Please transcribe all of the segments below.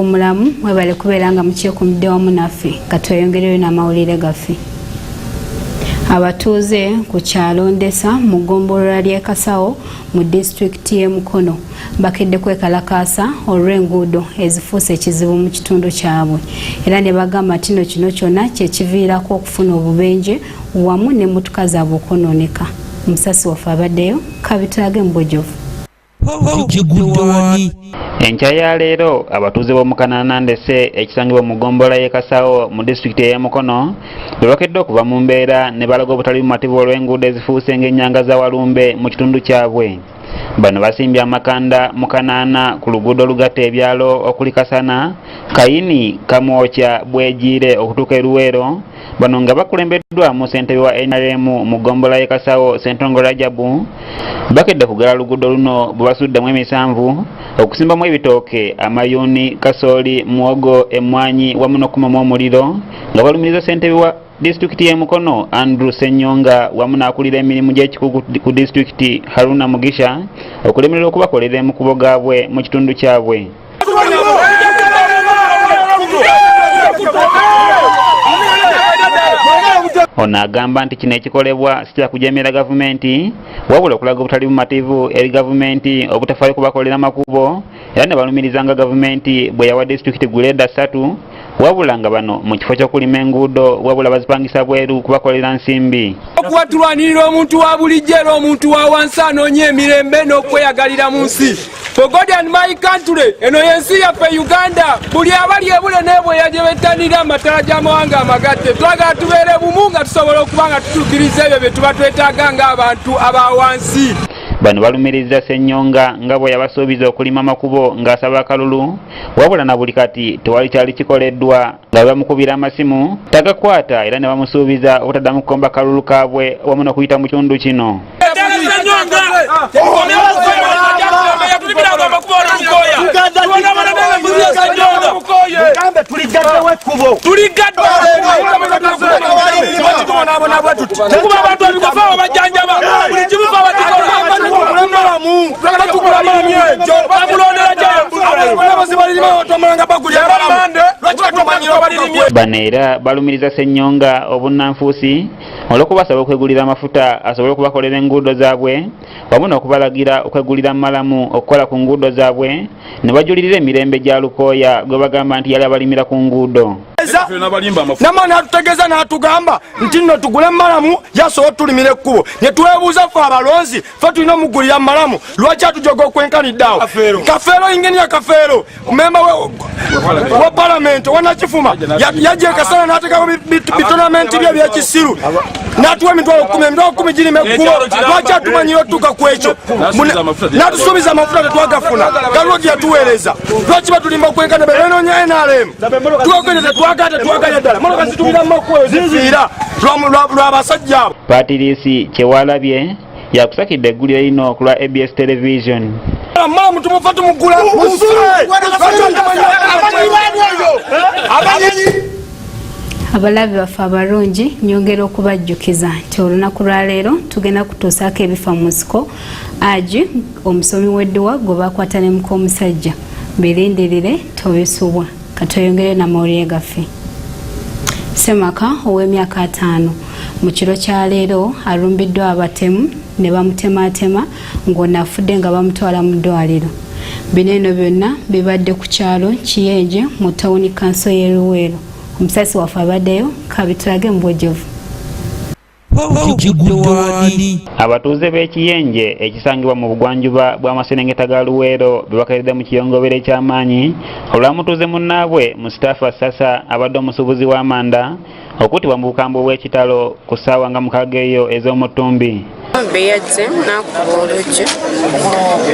Omulamu mwebale kubeera nga mukyekumidde wamu naffe katweyongereyo n'amawulire gaffe. Abatuuze ku kyalo Ndesa mu ggombolola ly'e Kasawo mu disitulikiti y'e Mukono bakedde kwekalakaasa olw'enguudo ezifuuse ekizibu mu kitundu kyabwe era ne bagamba nti kino kyonna kyekiviirako okufuna obubenje wamu n'emmotoka zaabwe okwonooneka. Musasi waffe abaddeyo kabitulage mu bujjuvu. Enkya ya leero abatuuze b'omu Kanana Ndese ekisangibwa mu ggombolola y'e Kasawo mu disitulikiti y'e Mukono bebakedde okuva mu mbeera ne balaga obutali bumativu olw'enguudo ezifuuse ng'ennyanga za Walumbe mu kitundu kyabwe. Bano basimbye amakanda mu Kanana ku luguudo olugatta ebyalo okuli Kasana, Kayini, Kamwokya, Bwegiire okutuuka e Luweero. Bano nga bakulembeddwa mu ssentebe wa NRM mu ggombolola y'e Kasawo Ssentongo Rajabu bakedde kugala luguudo luno bwe basuddemu emisanvu okusimbamu ebitooke, amayuuni, kasooli, muwogo, emmwanyi wamu n'okukumamu omuliro nga balumiriza ssentebe wa disitulikiti y'e Mukono Andrew Ssenyonga wamu n'akulira emirimu gy'ekikugu ku disitulikiti Haruna Mugisha okulemerera okubakolera emakubo gaabwe mu kitundu kyabwe. Ono agamba nti kino ekikolebwa si kya kujemera gavumenti wabula okulaga obutali bumativu eri gavumenti obutafaayo kubakolera makubo era ne balumiriza nga gavumenti bwe yawa disitulikiti guleeda 3 wabula nga bano mu kifo ky'okulima enguudo wabula bazipangisa bweru kubakolera nsimbi. Okuba tulwanirira omuntu wa bulijjo era omuntu wa wansi anoonya emirembe n'okweyagalira mu nsi. For God and my country, eno yensi yaffe Uganda, buli abali ebule n'ebweya gye bettanira amatala gy'amawanga amagatte twagala tubeere bumu nga tusobola okuba nga tutuukiriza ebyo bye tuba twetaaga ng'abantu aba wansi. Bano balumiriza Ssenyonga nga bwe yabasuubiza okulima amakubo ng'asaba akalulu wabula na buli kati tewali kyali kikoleddwa nga bamukubira amasimu tagakwata era ne bamusuubiza obutaddamu kukomba kalulu kaabwe wamu n'okuyita mu kitundu kino. Bano era balumiriza Ssenyonga obunnanfuusi olw'okubasaba okwegulira amafuta asobole okubakolera enguudo zaabwe wamu n'okubalagira okwegulira malamu okukola ku nguudo zaabwe ne bajulirira emirembe gya Lukooya gwe bagamba nti yali abalimira ku nguudo. Namani atutegeeza n'atugamba nti nno tugule malamu yasobola tulimira ekkubo ne twebuuza ffe abalonzi ffe tulina omugulira malamu lwaki atujoga okwenkanidde awo. Kafeero ingenia Kafeero memba wa palamenti wanakifuma yajja Kasana n'ateekawo bitonamenti bye ebyekisiru n'atuwa emitwalo 10 girima ekkubo lwaki atumanyira otuuka ku ekyo n'atusuubiza amafuta tetwagafuna galiwo gye yatuweereza lwaki batulimba okwenkana bebenonya NRM tuwakwendeze twagala ddala motoka zitubira mu makubo zifiira lw'abasajja abo. Patrice Kyewalabye yakusakidde egguliro lino ku lwa ABS Television. Malamu tumufa tumugula Abalabi baffe abalungi nyongera okubajjukiza nti olunaku lwa leero tugenda kutuusaako ebifa mu nsiko Aji omusomi w'edduwa gwe bakwata ne muka omusajja birindirire tobisubwa katweyongere n'amawulire gaffe. Semaka ow'emyaka 5 mu kiro kya leero alumbiddwa abatemu ne bamutematema ng'ono afudde nga bamutwala mu ddwaliro. Bino eno byonna bibadde ku kyalo Kiyenje mu tawuni kanso y'e Luweero. Omusasi waffe abaddeyo kabitulage mu bujjuvu. Abatuuze b'e Kiyenje ekisangibwa mu bugwanjuba bw'amaserengeta ga Luweero bebakeredde mu kiyongobero eky'amaanyi olwamutuuze munnaabwe mu Mustafa Sasa abadde omusuubuzi w'amanda okuttibwa mu bukambwe bw'ekitalo ku ssaawa nga 6 eyo ez'omutumbi. Beyadze nakuba oluggi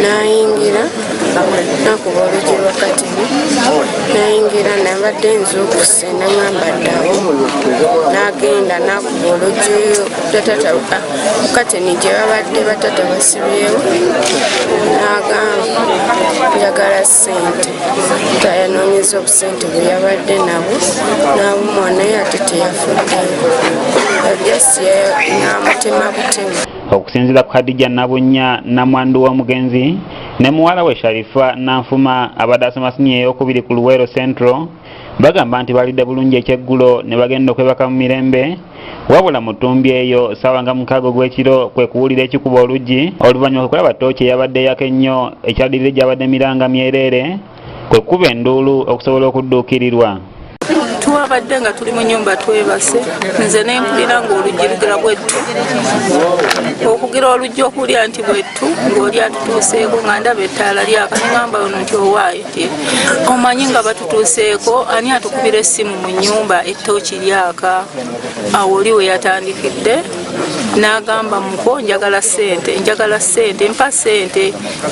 nayingira nakuba oluggi lwakati nayingira nabadde nza okusa namwambaddeawo nagenda nakuba oluggi tatata kateni gye babadde batata basibyewo nagamba njagala ssente tayanoonyeza obusente bwe yabadde nabo nabumwana ate teyafuddeyo abyasi namutema butema. Okusinziira ku Khadija Nabunya namwandu w'omugenzi ne muwala we Sharifa Nanfuma abadde asoma siniya ey'okubiri ku Luweero Central bagamba nti balidde bulungi ekyeggulo ne bagenda okwebaka mu mirembe wabula mu ttumbi eyo ssaawa nga 6 gw'ekiro kwe kuwulira ekikuba oluggi oluvannyuma kwe kulaba ttooki eyabadde eyaka ennyo ekyaddirira gyabadde miranga myereere kwe kuba enduulu okusobola okudduukirirwa. Twabadde nga tuli mu nnyumba twebase nze ne mpulira ng'oluggi lugera bwettu okugira oluggi okulya nti bwettu ng'oli atutuuseeko nga ndaba ettaala lyaka neŋŋamba ono nti owaayo nti omanyi nga batutuuseeko ani atukubira essimu mu nnyumba ettooki lyaka awo oli we yatandikidde n'agamba muko njagala ssente mpa ssente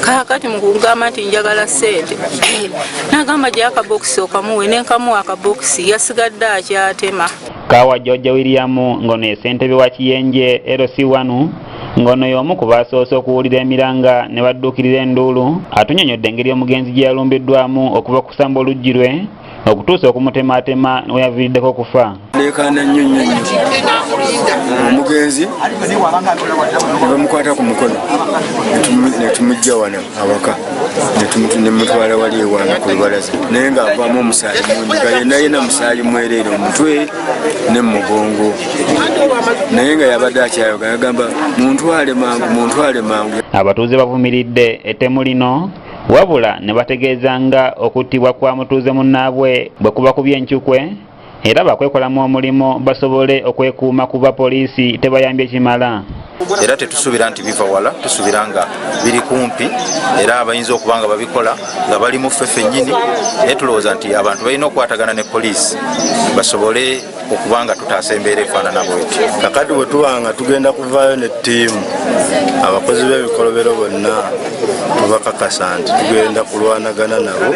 kaakati mu kugamba nti njagala ssente n'agamba gye akabokisi okamuwe nenkamuwa akabokisi yasigadde akyatema. Kaawa George William ngono ye ssentebe wa Kiyenje LC1 ngono y'omu ku baasoose okuwulira emiranga ne badduukirira enduulu atunnyonnyodde engeri omugenzi gye yalumbiddwamu okuva ku kusamba oluggi lwe okutuusa okumutemaatema we yaviiriddeko okufa. Leekaana nnyo omugenzi ne bamukwata ku mukono ne tumujja wano awaka ne mutwala wali ewange ku lubalaza naye ng'avaamu omusaayi mungi nga yenna musaayi mwereere omutwe ne mu mugongo naye nga yabadde akyayoga yagamba muntwale mangu. Abatuuze bavumiridde ettemu lino wabula ne bategeeza nga okuttibwa kwa mutuuze munnaabwe bwe kuba kubye enkyukwe era bakwekolamu omulimu basobole okwekuuma kuba poliisi tebayambye kimala. Era tetusuubira nti biva wala, tusuubira nga biri kumpi era abayinza okuba nga babikola nga bali mu ffe ffennyini naye tulowooza nti abantu balina okukwatagana ne poliisi basobole okuba nga tutaasa embeera efaanana bweti. Kakati bwe tuba nga tugenda kuvaayo ne ttiimu abakozi b'ebikolobero bonna tubakakasa nti tugenda kulwanagana nabo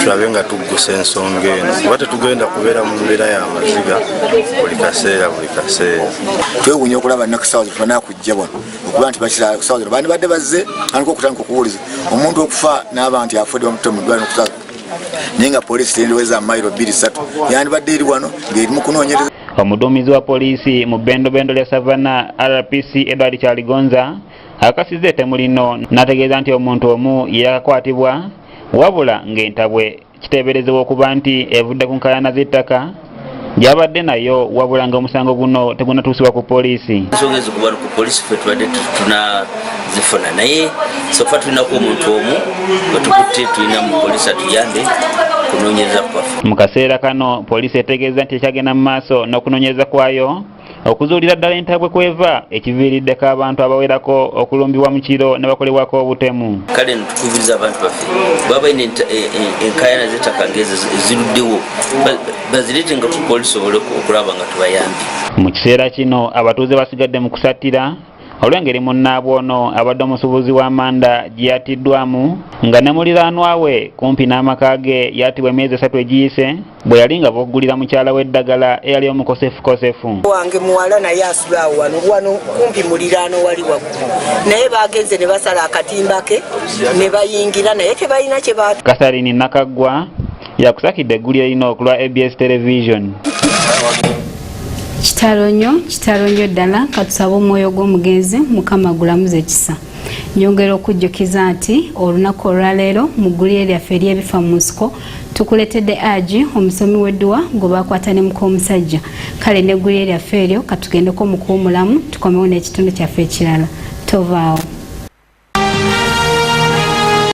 tulabe nga tuggusa ensonga eno kuba tetugenda kubeera mu mbeera y'amaziga buli kaseera. Twewuunya okulaba nakusawo tufana kujja wano okuba nti bakira kusawo bandi badde bazze aliko okutandika okuwuliza omuntu okufa n'abantu afudde bamutomu ddwaliro kusawo naye nga poliisi tendoweza mayiro 2-3 yandibadde eri wano ng'eri mu kunoonyereza. Omuduumizi wa poliisi mu bbendobendo lya Savannah RPC Edward Kyaligonza akasizza ettemu lino n'ategeeza nti omuntu omu yakakwatibwa wabula ng'entabwe kiteeberezebwa okuba nti evudde ku nkaayana z'ettaka gyabadde nayo wabula ng'omusango guno tegunatuusibwa ku poliisi. Ensonga ezikuba ku poliisi ffe tubadde tunazifuna naye sofa tulinako omuntu omu bwe tukutte tulina mu poliisi atuyambe kunoonyereza kwaffe. Mu kaseera kano poliisi etegeeza nti ekyagenda mu maaso n'okunoonyereza kwayo okuzuulira ddala entabwe kweva ekiviiriddeko abantu abawerako okulumbibwa mu kiro ne bakolebwako obutemu. Kale netukubiriza abantu baffe baba balina enkaayana z'ettaka ng'ezo eziruddewo bazireetenga ku poliisi obole okulaba nga tubayambye. Mu kiseera kino abatuuze basigadde mu kusattira olw'engeri munnaabwe ono abadde omusuubuzi w'amanda gye yattiddwamu nga ne muliraanwa we kumpi n'amaka ge yattibwa emyezi 3 egiyise bwe yali nga boggulira mukyala w'eddagala eyali omukosefukosefu. Wange muwala naye asulaawo wano kumpi muliraano wali waggulu naye bagenze ne basala akatimba ke ne bayingira naye tebalina kye baatu. Kasarini Nakaggwa yakusakidde eggulire lino okulwa ABS Television. Kitalo nnyo ddala katusaba omwoyo gw'omugenzi Mukama gulamuze ekisa. Nyongera okujjukiza nti olunaku olwaleero mu ggulire lyaffe ery'ebifa mu nsiko tukuletedde Aji omusomi w'edduwa gwe baakwata ne muko omusajja. Kale n'eggulire lyaffe eryo katugendeko mu kuwumulamu tukomewo n'ekitundu kyaffe ekirala. Tovaawo.